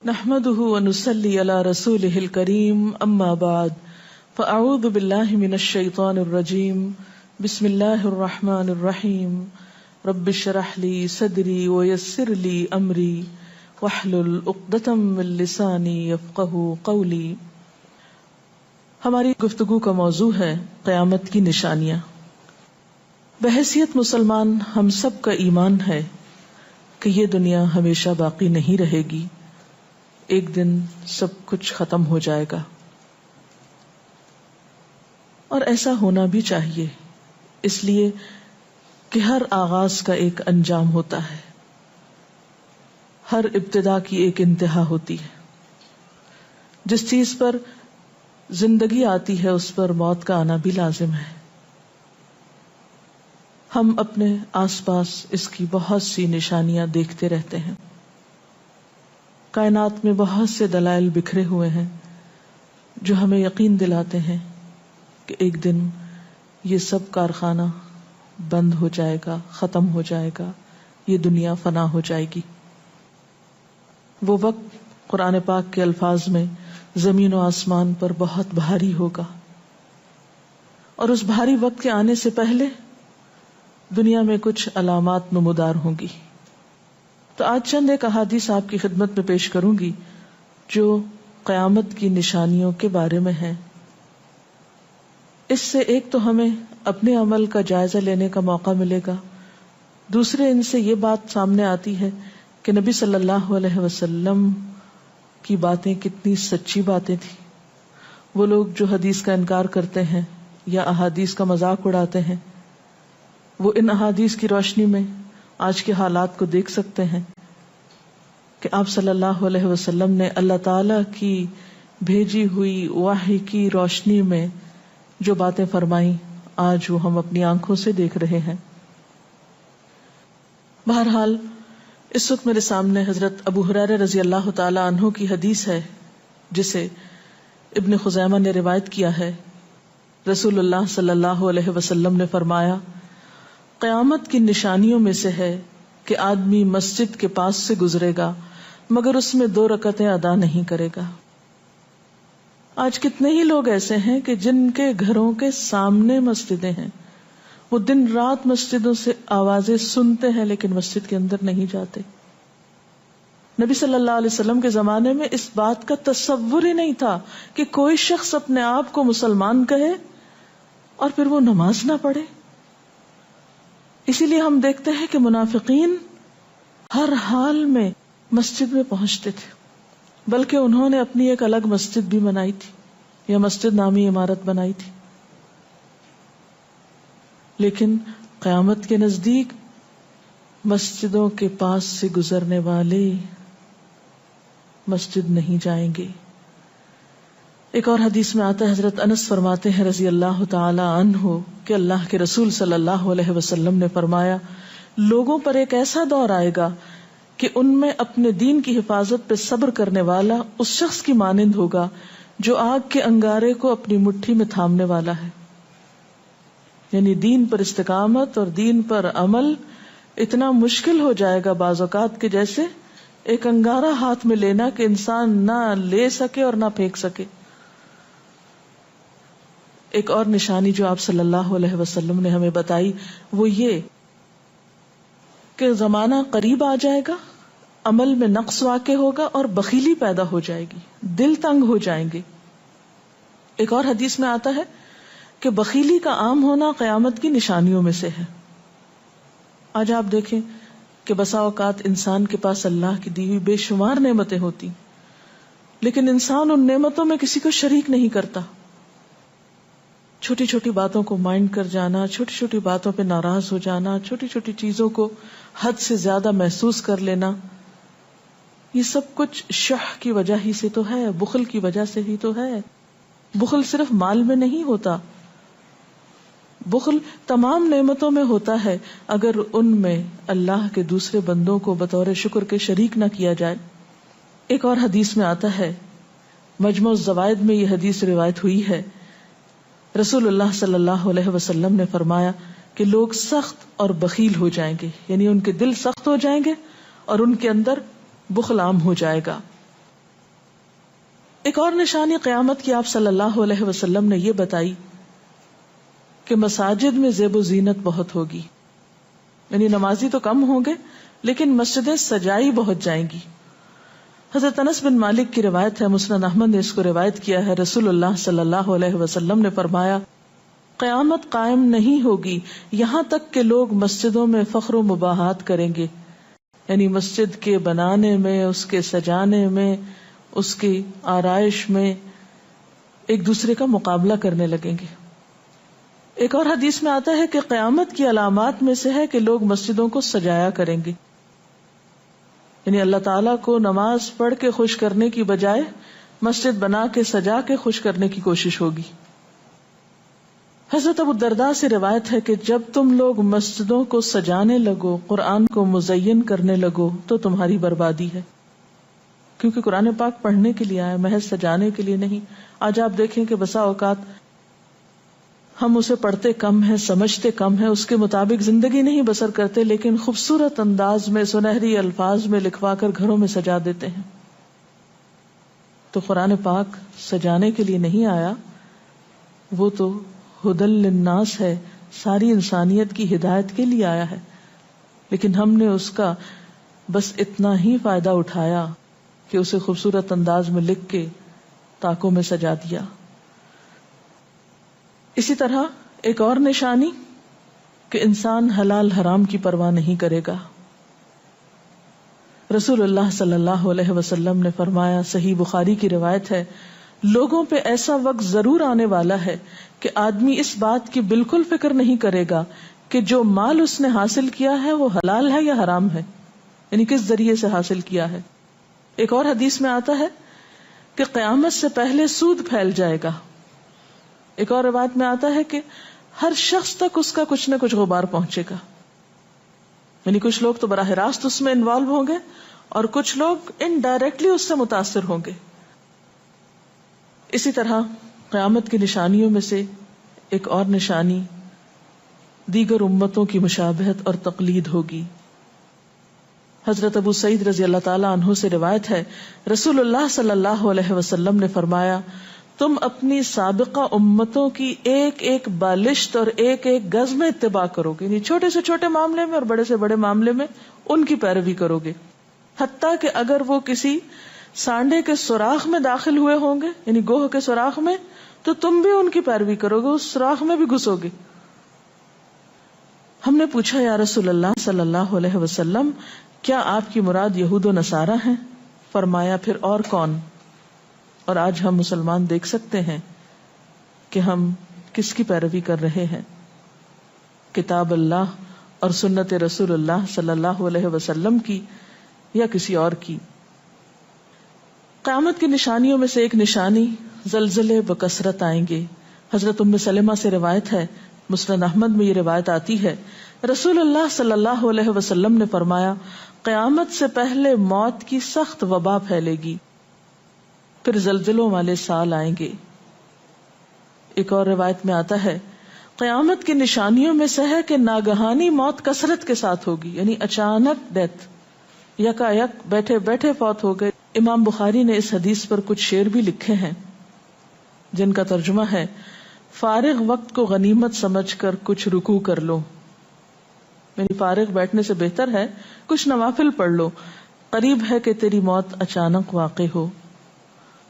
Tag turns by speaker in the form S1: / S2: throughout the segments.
S1: نحمده ونصلي على رسوله الكريم اما بعد فاعوذ بالله من الشيطان الرجيم بسم الله الرحمن الرحيم رب اشرح لي صدري ويسر لي امري واحلل عقدة من لساني يفقهوا قولي. ہماری گفتگو کا موضوع ہے قیامت کی نشانیاں. بحیثیت مسلمان ہم سب کا ایمان ہے کہ یہ دنیا ہمیشہ باقی نہیں رہے گی، ایک دن سب کچھ ختم ہو جائے گا، اور ایسا ہونا بھی چاہیے، اس لیے کہ ہر آغاز کا ایک انجام ہوتا ہے، ہر ابتدا کی ایک انتہا ہوتی ہے. جس چیز پر زندگی آتی ہے اس پر موت کا آنا بھی لازم ہے. ہم اپنے آس پاس اس کی بہت سی نشانیاں دیکھتے رہتے ہیں. کائنات میں بہت سے دلائل بکھرے ہوئے ہیں جو ہمیں یقین دلاتے ہیں کہ ایک دن یہ سب کارخانہ بند ہو جائے گا، ختم ہو جائے گا، یہ دنیا فنا ہو جائے گی. وہ وقت قرآن پاک کے الفاظ میں زمین و آسمان پر بہت بھاری ہوگا، اور اس بھاری وقت کے آنے سے پہلے دنیا میں کچھ علامات نمودار ہوں گی. تو آج چند ایک احادیث آپ کی خدمت میں پیش کروں گی جو قیامت کی نشانیوں کے بارے میں ہیں. اس سے ایک تو ہمیں اپنے عمل کا جائزہ لینے کا موقع ملے گا، دوسرے ان سے یہ بات سامنے آتی ہے کہ نبی صلی اللہ علیہ وسلم کی باتیں کتنی سچی باتیں تھیں. وہ لوگ جو حدیث کا انکار کرتے ہیں یا احادیث کا مذاق اڑاتے ہیں، وہ ان احادیث کی روشنی میں آج کے حالات کو دیکھ سکتے ہیں کہ آپ صلی اللہ علیہ وسلم نے اللہ تعالی کی بھیجی ہوئی وحی کی روشنی میں جو باتیں فرمائیں آج وہ ہم اپنی آنکھوں سے دیکھ رہے ہیں. بہرحال اس وقت میرے سامنے حضرت ابو ہریرہ رضی اللہ تعالی عنہ کی حدیث ہے جسے ابن خزیمہ نے روایت کیا ہے. رسول اللہ صلی اللہ علیہ وسلم نے فرمایا، قیامت کی نشانیوں میں سے ہے کہ آدمی مسجد کے پاس سے گزرے گا مگر اس میں 2 رکعتیں ادا نہیں کرے گا. آج کتنے ہی لوگ ایسے ہیں کہ جن کے گھروں کے سامنے مسجدیں ہیں، وہ دن رات مسجدوں سے آوازیں سنتے ہیں لیکن مسجد کے اندر نہیں جاتے. نبی صلی اللہ علیہ وسلم کے زمانے میں اس بات کا تصور ہی نہیں تھا کہ کوئی شخص اپنے آپ کو مسلمان کہے اور پھر وہ نماز نہ پڑھے. اسی لیے ہم دیکھتے ہیں کہ منافقین ہر حال میں مسجد میں پہنچتے تھے، بلکہ انہوں نے اپنی ایک الگ مسجد بھی بنائی تھی یا مسجد نامی عمارت بنائی تھی. لیکن قیامت کے نزدیک مسجدوں کے پاس سے گزرنے والے مسجد نہیں جائیں گے. ایک اور حدیث میں آتا ہے، حضرت انس فرماتے ہیں رضی اللہ تعالی عنہ کہ اللہ کے رسول صلی اللہ علیہ وسلم نے فرمایا، لوگوں پر ایک ایسا دور آئے گا کہ ان میں اپنے دین کی حفاظت پہ صبر کرنے والا اس شخص کی مانند ہوگا جو آگ کے انگارے کو اپنی مٹھی میں تھامنے والا ہے. یعنی دین پر استقامت اور دین پر عمل اتنا مشکل ہو جائے گا بعض اوقات کہ جیسے ایک انگارہ ہاتھ میں لینا کہ انسان نہ لے سکے اور نہ پھینک سکے. ایک اور نشانی جو آپ صلی اللہ علیہ وسلم نے ہمیں بتائی وہ یہ کہ زمانہ قریب آ جائے گا، عمل میں نقص واقع ہوگا اور بخیلی پیدا ہو جائے گی، دل تنگ ہو جائیں گے. ایک اور حدیث میں آتا ہے کہ بخیلی کا عام ہونا قیامت کی نشانیوں میں سے ہے. آج آپ دیکھیں کہ بسا اوقات انسان کے پاس اللہ کی دی ہوئی بے شمار نعمتیں ہوتی لیکن انسان ان نعمتوں میں کسی کو شریک نہیں کرتا. چھوٹی چھوٹی باتوں کو مائنڈ کر جانا، چھوٹی چھوٹی باتوں پہ ناراض ہو جانا، چھوٹی چھوٹی چیزوں کو حد سے زیادہ محسوس کر لینا، یہ سب کچھ شح کی وجہ ہی سے تو ہے، بخل کی وجہ سے ہی تو ہے. بخل صرف مال میں نہیں ہوتا، بخل تمام نعمتوں میں ہوتا ہے اگر ان میں اللہ کے دوسرے بندوں کو بطور شکر کے شریک نہ کیا جائے. ایک اور حدیث میں آتا ہے، مجموع الزوائد میں یہ حدیث روایت ہوئی ہے، رسول اللہ صلی اللہ علیہ وسلم نے فرمایا کہ لوگ سخت اور بخیل ہو جائیں گے، یعنی ان کے دل سخت ہو جائیں گے اور ان کے اندر بخل عام ہو جائے گا. ایک اور نشانی قیامت کی آپ صلی اللہ علیہ وسلم نے یہ بتائی کہ مساجد میں زیب و زینت بہت ہوگی، یعنی نمازی تو کم ہوں گے لیکن مسجدیں سجائی بہت جائیں گی. حضرت انس بن مالک کی روایت ہے، مسند احمد نے اس کو روایت کیا ہے، رسول اللہ صلی اللہ علیہ وسلم نے فرمایا قیامت قائم نہیں ہوگی یہاں تک کہ لوگ مسجدوں میں فخر و مباحات کریں گے، یعنی مسجد کے بنانے میں، اس کے سجانے میں، اس کی آرائش میں ایک دوسرے کا مقابلہ کرنے لگیں گے. ایک اور حدیث میں آتا ہے کہ قیامت کی علامات میں سے ہے کہ لوگ مسجدوں کو سجایا کریں گے، یعنی اللہ تعالیٰ کو نماز پڑھ کے خوش کرنے کی بجائے مسجد بنا کے سجا کے خوش کرنے کی کوشش ہوگی. حضرت ابو الدرداء سے روایت ہے کہ جب تم لوگ مسجدوں کو سجانے لگو، قرآن کو مزین کرنے لگو تو تمہاری بربادی ہے، کیونکہ قرآن پاک پڑھنے کے لیے آیا، محض سجانے کے لیے نہیں. آج آپ دیکھیں کہ بسا اوقات ہم اسے پڑھتے کم ہیں، سمجھتے کم ہیں، اس کے مطابق زندگی نہیں بسر کرتے، لیکن خوبصورت انداز میں سنہری الفاظ میں لکھوا کر گھروں میں سجا دیتے ہیں. تو قرآن پاک سجانے کے لیے نہیں آیا، وہ تو ہدی للناس ہے، ساری انسانیت کی ہدایت کے لیے آیا ہے، لیکن ہم نے اس کا بس اتنا ہی فائدہ اٹھایا کہ اسے خوبصورت انداز میں لکھ کے طاقوں میں سجا دیا. اسی طرح ایک اور نشانی کہ انسان حلال حرام کی پرواہ نہیں کرے گا. رسول اللہ صلی اللہ علیہ وسلم نے فرمایا، صحیح بخاری کی روایت ہے، لوگوں پہ ایسا وقت ضرور آنے والا ہے کہ آدمی اس بات کی بالکل فکر نہیں کرے گا کہ جو مال اس نے حاصل کیا ہے وہ حلال ہے یا حرام ہے، یعنی کس ذریعے سے حاصل کیا ہے. ایک اور حدیث میں آتا ہے کہ قیامت سے پہلے سود پھیل جائے گا. ایک اور روایت میں آتا ہے کہ ہر شخص تک اس کا کچھ نہ کچھ غبار پہنچے گا، یعنی کچھ لوگ تو براہ راست اس میں انوالو ہوں گے اور کچھ لوگ انڈائریکٹلی اس سے متاثر ہوں گے. اسی طرح قیامت کی نشانیوں میں سے ایک اور نشانی دیگر امتوں کی مشابہت اور تقلید ہوگی. حضرت ابو سعید رضی اللہ تعالی عنہ سے روایت ہے، رسول اللہ صلی اللہ علیہ وسلم نے فرمایا، تم اپنی سابقہ امتوں کی ایک ایک بالشت اور ایک ایک گز میں اتباع کرو گے، یعنی چھوٹے سے چھوٹے معاملے میں اور بڑے سے بڑے معاملے میں ان کی پیروی کرو گے، حتیٰ کہ اگر وہ کسی سانڈے کے سوراخ میں داخل ہوئے ہوں گے، یعنی گوہ کے سوراخ میں، تو تم بھی ان کی پیروی کرو گے، اس سوراخ میں بھی گھسو گے. ہم نے پوچھا، یا رسول اللہ صلی اللہ علیہ وسلم، کیا آپ کی مراد یہود و نصارہ ہیں؟ فرمایا، پھر اور کون؟ اور آج ہم مسلمان دیکھ سکتے ہیں کہ ہم کس کی پیروی کر رہے ہیں، کتاب اللہ اور سنت رسول اللہ صلی اللہ علیہ وسلم کی یا کسی اور کی. قیامت کی نشانیوں میں سے ایک نشانی زلزلے بکثرت آئیں گے. حضرت ام سلمہ سے روایت ہے، مسند احمد میں یہ روایت آتی ہے، رسول اللہ صلی اللہ علیہ وسلم نے فرمایا، قیامت سے پہلے موت کی سخت وبا پھیلے گی، پھر زلزلوں والے سال آئیں گے. ایک اور روایت میں آتا ہے، قیامت کی نشانیوں میں سے ہے کہ ناگہانی موت کثرت کے ساتھ ہوگی، یعنی اچانک ڈیتھ، یکا یک بیٹھے بیٹھے فوت ہو گئے. امام بخاری نے اس حدیث پر کچھ شعر بھی لکھے ہیں جن کا ترجمہ ہے، فارغ وقت کو غنیمت سمجھ کر کچھ رکوع کر لو، یعنی فارغ بیٹھنے سے بہتر ہے کچھ نوافل پڑھ لو، قریب ہے کہ تیری موت اچانک واقع ہو.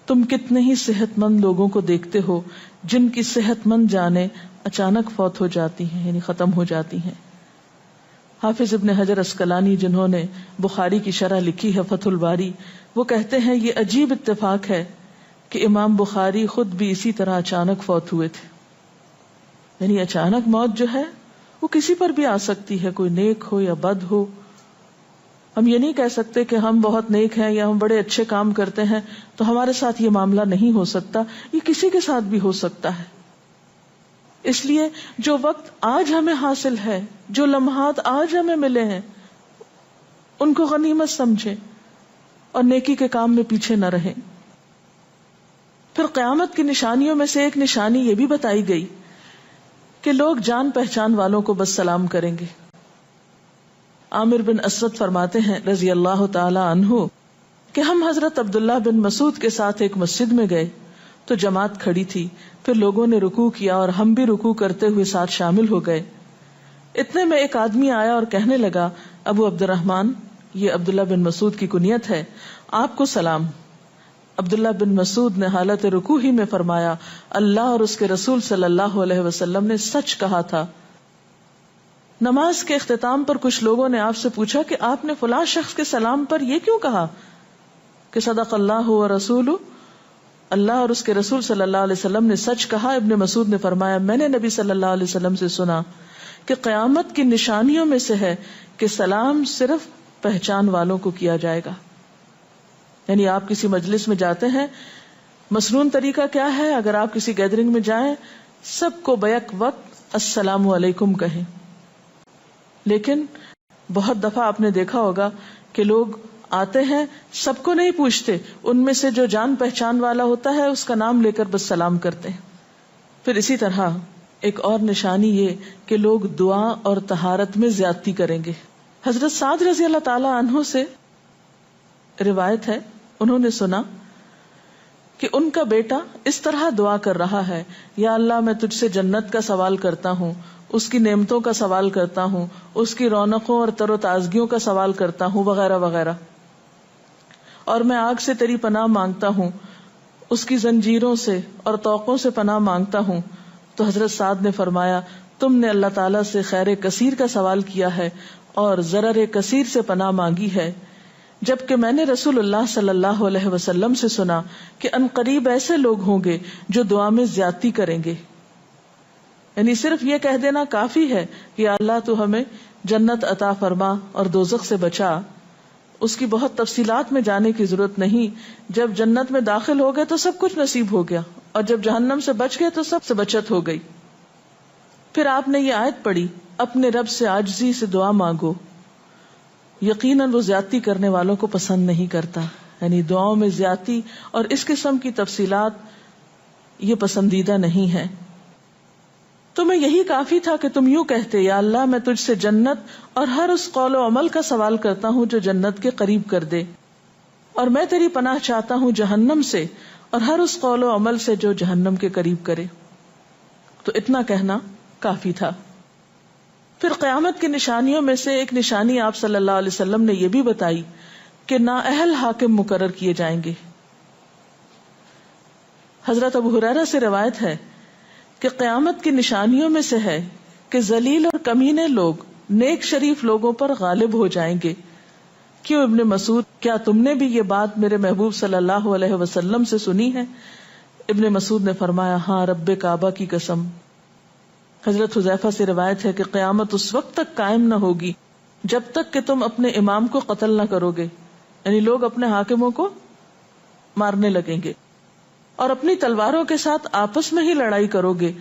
S1: تم کتنے ہی صحت مند لوگوں کو دیکھتے ہو جن کی صحت مند جانیں اچانک فوت ہو جاتی ہیں، یعنی ختم ہو جاتی ہیں. حافظ ابن حجر عسقلانی جنہوں نے بخاری کی شرح لکھی ہے فتح الباری، وہ کہتے ہیں یہ عجیب اتفاق ہے کہ امام بخاری خود بھی اسی طرح اچانک فوت ہوئے تھے. یعنی اچانک موت جو ہے وہ کسی پر بھی آ سکتی ہے، کوئی نیک ہو یا بد ہو. ہم یہ نہیں کہہ سکتے کہ ہم بہت نیک ہیں یا ہم بڑے اچھے کام کرتے ہیں تو ہمارے ساتھ یہ معاملہ نہیں ہو سکتا، یہ کسی کے ساتھ بھی ہو سکتا ہے. اس لیے جو وقت آج ہمیں حاصل ہے، جو لمحات آج ہمیں ملے ہیں، ان کو غنیمت سمجھیں اور نیکی کے کام میں پیچھے نہ رہیں. پھر قیامت کی نشانیوں میں سے ایک نشانی یہ بھی بتائی گئی کہ لوگ جان پہچان والوں کو بس سلام کریں گے. عامر بن اسود فرماتے ہیں رضی اللہ تعالی عنہ کہ ہم حضرت عبداللہ بن مسعود کے ساتھ ایک مسجد میں گئے تو جماعت کھڑی تھی، پھر لوگوں نے رکوع کیا اور ہم بھی رکوع کرتے ہوئے ساتھ شامل ہو گئے۔ اتنے میں ایک آدمی آیا اور کہنے لگا، ابو عبد الرحمن، یہ عبداللہ بن مسعود کی کنیت ہے، آپ کو سلام۔ عبداللہ بن مسعود نے حالت رکوع ہی میں فرمایا، اللہ اور اس کے رسول صلی اللہ علیہ وسلم نے سچ کہا تھا۔ نماز کے اختتام پر کچھ لوگوں نے آپ سے پوچھا کہ آپ نے فلاں شخص کے سلام پر یہ کیوں کہا کہ صدق اللہ و رسول، اللہ اور اس کے رسول صلی اللہ علیہ وسلم نے سچ کہا۔ ابن مسعود نے فرمایا، میں نے نبی صلی اللہ علیہ وسلم سے سنا کہ قیامت کی نشانیوں میں سے ہے کہ سلام صرف پہچان والوں کو کیا جائے گا۔ یعنی آپ کسی مجلس میں جاتے ہیں، مسنون طریقہ کیا ہے؟ اگر آپ کسی گیدرنگ میں جائیں، سب کو بیک وقت السلام علیکم کہیں، لیکن بہت دفعہ آپ نے دیکھا ہوگا کہ لوگ آتے ہیں، سب کو نہیں پوچھتے، ان میں سے جو جان پہچان والا ہوتا ہے اس کا نام لے کر بس سلام کرتے ہیں۔ پھر اسی طرح ایک اور نشانی یہ کہ لوگ دعا اور طہارت میں زیادتی کریں گے۔ حضرت سعد رضی اللہ تعالی عنہ سے روایت ہے، انہوں نے سنا کہ ان کا بیٹا اس طرح دعا کر رہا ہے، یا اللہ میں تجھ سے جنت کا سوال کرتا ہوں، اس کی نعمتوں کا سوال کرتا ہوں، اس کی رونقوں اور تر و تازگیوں کا سوال کرتا ہوں، وغیرہ وغیرہ، اور میں آگ سے تیری پناہ مانگتا ہوں، اس کی زنجیروں سے اور طوقوں سے پناہ مانگتا ہوں۔ تو حضرت سعد نے فرمایا، تم نے اللہ تعالیٰ سے خیر کثیر کا سوال کیا ہے اور ضرر کثیر سے پناہ مانگی ہے، جبکہ میں نے رسول اللہ صلی اللہ علیہ وسلم سے سنا کہ ان قریب ایسے لوگ ہوں گے جو دعا میں زیادتی کریں گے۔ یعنی صرف یہ کہہ دینا کافی ہے کہ اللہ تو ہمیں جنت عطا فرما اور دوزخ سے بچا، اس کی بہت تفصیلات میں جانے کی ضرورت نہیں۔ جب جنت میں داخل ہو گئے تو سب کچھ نصیب ہو گیا، اور جب جہنم سے بچ گئے تو سب سے بچت ہو گئی۔ پھر آپ نے یہ آیت پڑھی، اپنے رب سے عاجزی سے دعا مانگو، یقیناً وہ زیادتی کرنے والوں کو پسند نہیں کرتا۔ یعنی دعاؤں میں زیادتی اور اس قسم کی تفصیلات یہ پسندیدہ نہیں ہے۔ تمہیں یہی کافی تھا کہ تم یوں کہتے، یا اللہ میں تجھ سے جنت اور ہر اس قول و عمل کا سوال کرتا ہوں جو جنت کے قریب کر دے، اور میں تیری پناہ چاہتا ہوں جہنم سے اور ہر اس قول و عمل سے جو جہنم کے قریب کرے۔ تو اتنا کہنا کافی تھا۔ پھر قیامت کی نشانیوں میں سے ایک نشانی آپ صلی اللہ علیہ وسلم نے یہ بھی بتائی کہ نااہل حاکم مقرر کیے جائیں گے۔ حضرت ابو ہریرہ سے روایت ہے کہ قیامت کی نشانیوں میں سے ہے کہ ذلیل اور کمینے لوگ نیک شریف لوگوں پر غالب ہو جائیں گے۔ کیوں ابن مسعود، کیا تم نے بھی یہ بات میرے محبوب صلی اللہ علیہ وسلم سے سنی ہے؟ ابن مسعود نے فرمایا، ہاں رب کعبہ کی قسم۔ حضرت حذیفہ سے روایت ہے کہ قیامت اس وقت تک قائم نہ ہوگی جب تک کہ تم اپنے امام کو قتل نہ کرو گے، یعنی لوگ اپنے حاکموں کو مارنے لگیں گے اور اپنی تلواروں کے ساتھ آپس میں ہی لڑائی کرو گے،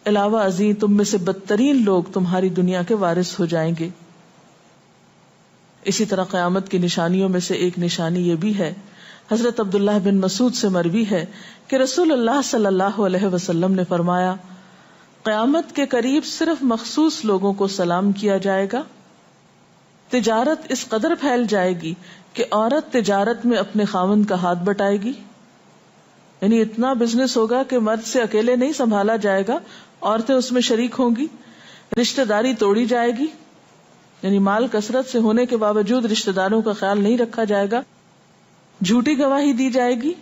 S1: علاوہ ازیں تم میں سے بدترین لوگ تمہاری دنیا کے وارث ہو جائیں گے۔ اسی طرح قیامت کی نشانیوں میں سے ایک نشانی یہ بھی ہے، حضرت عبداللہ بن مسعود سے مروی ہے کہ رسول اللہ صلی اللہ علیہ وسلم نے فرمایا، قیامت کے قریب صرف مخصوص لوگوں کو سلام کیا جائے گا۔ تجارت اس قدر پھیل جائے گی کہ عورت تجارت میں اپنے خاوند کا ہاتھ بٹائے گی، یعنی اتنا بزنس ہوگا کہ مرد سے اکیلے نہیں سنبھالا جائے گا، عورتیں اس میں شریک ہوں گی۔ رشتہ داری توڑی جائے گی، یعنی مال کثرت سے ہونے کے باوجود رشتہ داروں کا خیال نہیں رکھا جائے گا۔ جھوٹی گواہی دی جائے گی،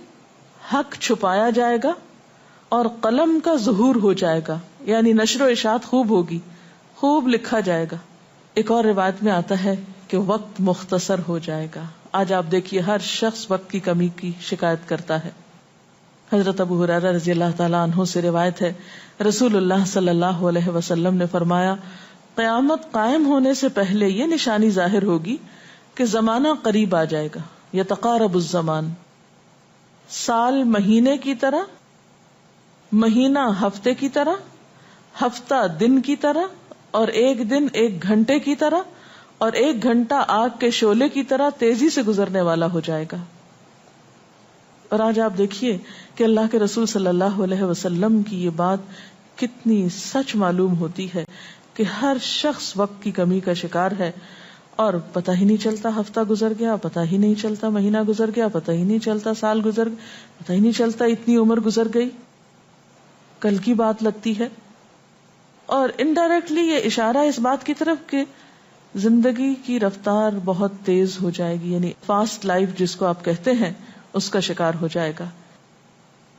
S1: حق چھپایا جائے گا، اور قلم کا ظہور ہو جائے گا، یعنی نشر و اشاعت خوب ہوگی، خوب لکھا جائے گا۔ ایک اور روایت میں آتا ہے کہ وقت مختصر ہو جائے گا۔ آج آپ دیکھیے ہر شخص وقت کی کمی کی شکایت کرتا ہے۔ حضرت ابو ہریرہ رضی اللہ تعالیٰ عنہ سے روایت ہے، رسول اللہ صلی اللہ علیہ وسلم نے فرمایا، قیامت قائم ہونے سے پہلے یہ نشانی ظاہر ہوگی کہ زمانہ قریب آ جائے گا، یتقارب الزمان، سال مہینے کی طرح، مہینہ ہفتے کی طرح، ہفتہ دن کی طرح، اور ایک دن ایک گھنٹے کی طرح، اور ایک گھنٹہ آگ کے شعلے کی طرح تیزی سے گزرنے والا ہو جائے گا۔ اور آج آپ دیکھیے کہ اللہ کے رسول صلی اللہ علیہ وسلم کی یہ بات کتنی سچ معلوم ہوتی ہے کہ ہر شخص وقت کی کمی کا شکار ہے، اور پتہ ہی نہیں چلتا ہفتہ گزر گیا، پتہ ہی نہیں چلتا مہینہ گزر گیا، پتہ ہی نہیں چلتا سال گزر گیا، پتہ ہی نہیں چلتا اتنی عمر گزر گئی، کل کی بات لگتی ہے. اور انڈائریکٹلی یہ اشارہ اس بات کی طرف کہ زندگی کی رفتار بہت تیز ہو جائے گی، یعنی فاسٹ لائف جس کو آپ کہتے ہیں اس کا شکار ہو جائے گا.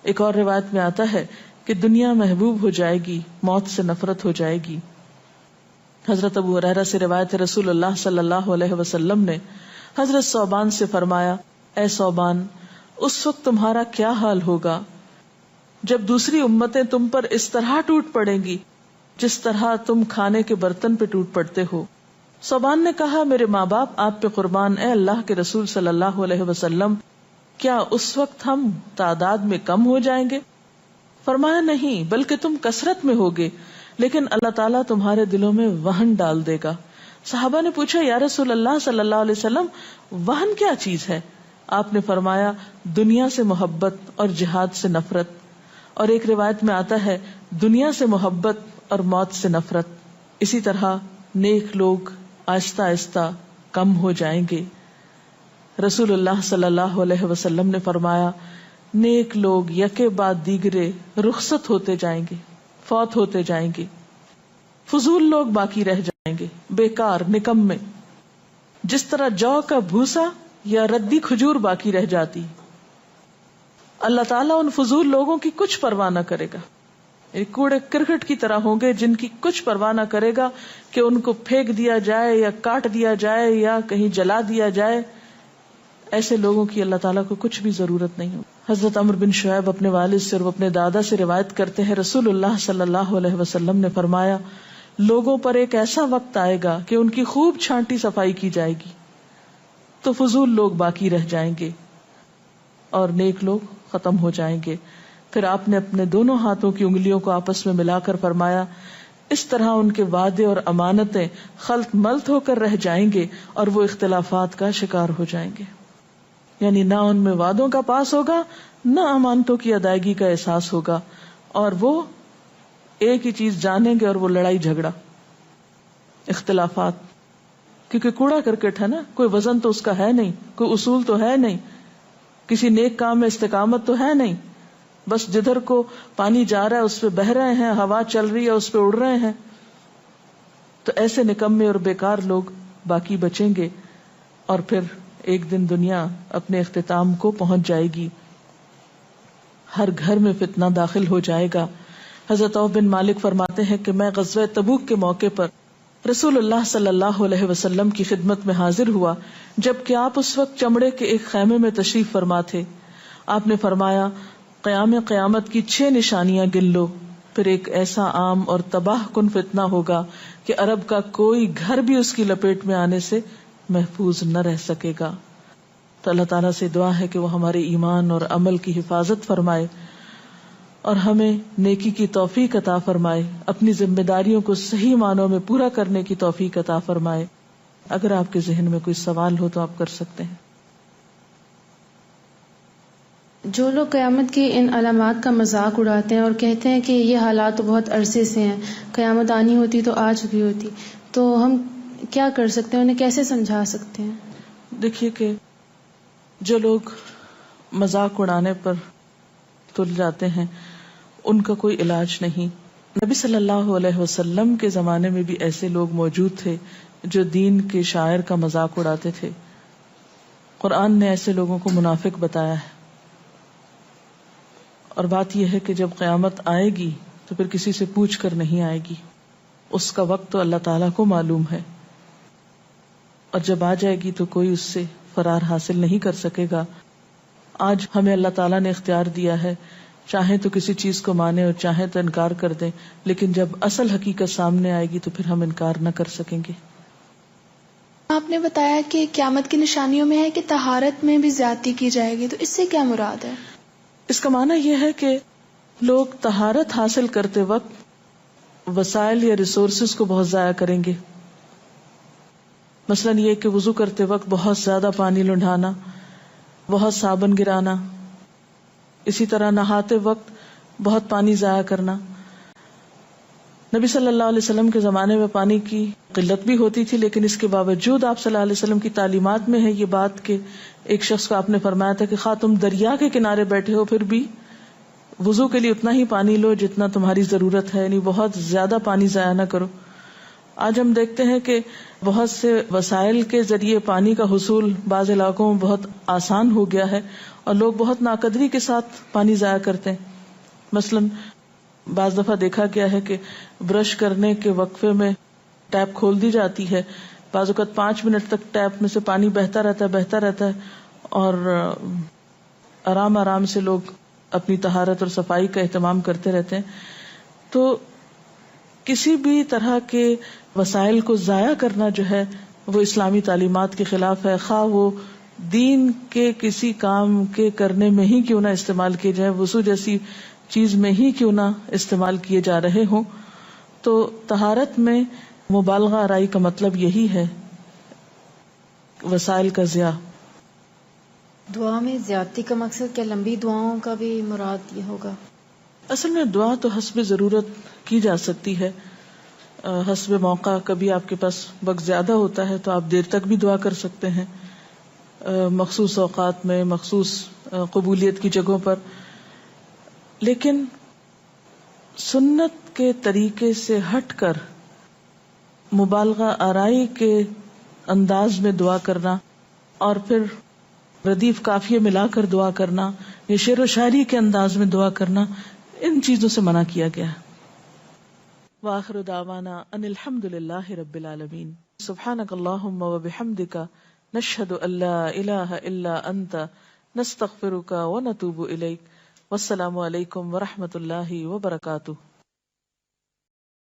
S1: ایک اور روایت میں آتا ہے کہ دنیا محبوب ہو جائے گی، موت سے نفرت ہو جائے گی. حضرت ابو ہریرہ سے روایت ہے رسول اللہ صلی اللہ علیہ وسلم نے حضرت ثوبان سے فرمایا، اے ثوبان، اس وقت تمہارا کیا حال ہوگا جب دوسری امتیں تم پر اس طرح ٹوٹ پڑیں گی جس طرح تم کھانے کے برتن پہ ٹوٹ پڑتے ہو. ثوبان نے کہا، میرے ماں باپ آپ پہ قربان، اے اللہ کے رسول صلی اللہ علیہ وسلم، کیا اس وقت ہم تعداد میں کم ہو جائیں گے؟ فرمایا، نہیں، بلکہ تم کثرت میں ہوگے، لیکن اللہ تعالیٰ تمہارے دلوں میں وہن ڈال دے گا. صحابہ نے پوچھا، یا رسول اللہ صلی اللہ علیہ وسلم، وہن کیا چیز ہے؟ آپ نے فرمایا، دنیا سے محبت اور جہاد سے نفرت. اور ایک روایت میں آتا ہے، دنیا سے محبت اور موت سے نفرت. اسی طرح نیک لوگ آہستہ آہستہ کم ہو جائیں گے. رسول اللہ صلی اللہ علیہ وسلم نے فرمایا، نیک لوگ یکے بعد دیگرے رخصت ہوتے جائیں گے، فوت ہوتے جائیں گے. فضول لوگ باقی رہ جائیں گے، بیکار، نکمے، جس طرح جو کا بھوسا یا ردی کھجور باقی رہ جاتی. اللہ تعالیٰ ان فضول لوگوں کی کچھ پرواہ نہ کرے گا. کوڑے کرکٹ کی طرح ہوں گے جن کی کچھ پرواہ نہ کرے گا کہ ان کو پھینک دیا جائے یا کاٹ دیا جائے یا کہیں جلا دیا جائے. ایسے لوگوں کی اللہ تعالیٰ کو کچھ بھی ضرورت نہیں ہو. حضرت عمرو بن شعیب اپنے والد سے اور اپنے دادا سے روایت کرتے ہیں، رسول اللہ صلی اللہ علیہ وسلم نے فرمایا، لوگوں پر ایک ایسا وقت آئے گا کہ ان کی خوب چھانٹی صفائی کی جائے گی تو فضول لوگ باقی رہ جائیں گے اور نیک لوگ ختم ہو جائیں گے. پھر آپ نے اپنے دونوں ہاتھوں کی انگلیوں کو آپس میں ملا کر فرمایا، اس طرح ان کے وعدے اور امانتیں خلط ملط ہو کر رہ جائیں گے اور وہ اختلافات کا شکار ہو جائیں گے. یعنی نہ ان میں وعدوں کا پاس ہوگا، نہ امانتوں کی ادائیگی کا احساس ہوگا، اور وہ ایک ہی چیز جانیں گے اور وہ لڑائی جھگڑا، اختلافات. کیونکہ کوڑا کرکٹ ہے نا، کوئی وزن تو اس کا ہے نہیں، کوئی اصول تو ہے نہیں، کسی نیک کام میں استقامت تو ہے نہیں، بس جدھر کو پانی جا رہا ہے اس پہ بہ رہے ہیں، ہوا چل رہی ہے اس پہ اڑ رہے ہیں. تو ایسے نکمے اور بیکار لوگ باقی بچیں گے اور پھر ایک دن دنیا اپنے اختتام کو پہنچ جائے گی. ہر گھر میں فتنہ داخل ہو جائے گا. حضرت عوف بن مالک فرماتے ہیں کہ میں غزوہ تبوک کے موقع پر رسول اللہ صلی اللہ علیہ وسلم کی خدمت میں حاضر ہوا جبکہ آپ اس وقت چمڑے کے ایک خیمے میں تشریف فرما تھے. آپ نے فرمایا، قیامت کی 6 نشانیاں گن لو. پھر ایک ایسا عام اور تباہ کن فتنہ ہوگا کہ عرب کا کوئی گھر بھی اس کی لپیٹ میں آنے سے محفوظ نہ رہ سکے گا. تو اللہ تعالیٰ سے دعا ہے کہ وہ ہمارے ایمان اور عمل کی حفاظت فرمائے اور ہمیں نیکی کی توفیق عطا فرمائے، اپنی ذمہ داریوں کو صحیح معنوں میں پورا کرنے کی توفیق عطا فرمائے. اگر آپ کے ذہن میں کوئی سوال ہو تو آپ کر سکتے ہیں.
S2: جو لوگ قیامت کی ان علامات کا مذاق اڑاتے ہیں اور کہتے ہیں کہ یہ حالات تو بہت عرصے سے ہیں، قیامت آنی ہوتی تو آ چکی ہوتی، تو ہم کیا کر سکتے ہیں، انہیں کیسے سمجھا سکتے ہیں؟
S1: دیکھیے کہ جو لوگ مذاق اڑانے پر تل جاتے ہیں ان کا کوئی علاج نہیں. نبی صلی اللہ علیہ وسلم کے زمانے میں بھی ایسے لوگ موجود تھے جو دین کے شاعر کا مذاق اڑاتے تھے. قرآن نے ایسے لوگوں کو منافق بتایا ہے. اور بات یہ ہے کہ جب قیامت آئے گی تو پھر کسی سے پوچھ کر نہیں آئے گی، اس کا وقت تو اللہ تعالیٰ کو معلوم ہے، اور جب آ جائے گی تو کوئی اس سے فرار حاصل نہیں کر سکے گا. آج ہمیں اللہ تعالیٰ نے اختیار دیا ہے، چاہیں تو کسی چیز کو مانیں اور چاہیں تو انکار کر دیں، لیکن جب اصل حقیقت سامنے آئے گی تو پھر ہم انکار نہ کر سکیں گے.
S3: آپ نے بتایا کہ قیامت کی نشانیوں میں ہے کہ طہارت میں بھی زیادتی کی جائے گی، تو اس سے کیا مراد ہے؟
S1: اس کا معنی یہ ہے کہ لوگ طہارت حاصل کرتے وقت وسائل یا ریسورسز کو بہت ضائع کریں گے. مثلاً یہ کہ وضو کرتے وقت بہت زیادہ پانی لنڈھانا، بہت صابن گرانا، اسی طرح نہاتے وقت بہت پانی ضائع کرنا. نبی صلی اللہ علیہ وسلم کے زمانے میں پانی کی قلت بھی ہوتی تھی، لیکن اس کے باوجود آپ صلی اللہ علیہ وسلم کی تعلیمات میں ہے یہ بات کہ ایک شخص کو آپ نے فرمایا تھا کہ خواہ تم دریا کے کنارے بیٹھے ہو پھر بھی وضو کے لیے اتنا ہی پانی لو جتنا تمہاری ضرورت ہے، یعنی بہت زیادہ پانی ضائع نہ کرو. آج ہم دیکھتے ہیں کہ بہت سے وسائل کے ذریعے پانی کا حصول بعض علاقوں میں بہت آسان ہو گیا ہے اور لوگ بہت ناقدری کے ساتھ پانی ضائع کرتے ہیں. مثلا بعض دفعہ دیکھا گیا ہے کہ برش کرنے کے وقفے میں ٹیپ کھول دی جاتی ہے، بعض اوقات 5 منٹ تک ٹیپ میں سے پانی بہتا رہتا ہے اور آرام آرام سے لوگ اپنی طہارت اور صفائی کا اہتمام کرتے رہتے ہیں. تو کسی بھی طرح کے وسائل کو ضائع کرنا جو ہے وہ اسلامی تعلیمات کے خلاف ہے، خواہ وہ دین کے کسی کام کے کرنے میں ہی کیوں نہ استعمال کیے جائیں، وضو جیسی چیز میں ہی کیوں نہ استعمال کیے جا رہے ہوں. تو طہارت میں مبالغہ آرائی کا مطلب یہی ہے، وسائل کا ضیاع.
S4: دعا میں زیادتی کا مقصد کیا لمبی دعاؤں کا بھی مراد یہ ہوگا؟
S1: اصل میں دعا تو حسب ضرورت کی جا سکتی ہے، حسب موقع. کبھی آپ کے پاس وقت زیادہ ہوتا ہے تو آپ دیر تک بھی دعا کر سکتے ہیں، مخصوص اوقات میں، مخصوص قبولیت کی جگہوں پر. لیکن سنت کے طریقے سے ہٹ کر مبالغہ آرائی کے انداز میں دعا کرنا اور پھر ردیف قافیے ملا کر دعا کرنا یا شعر و شاعری کے انداز میں دعا کرنا، ان چیزوں سے منع کیا گیا. وآخر دعوانا ان الحمد للہ رب العالمین. سبحانک اللہم وبحمدک نشہد ان لا الہ الا انت نستغفرک ونتوب الیک. والسلام علیکم ورحمۃ اللہ وبرکاتہ.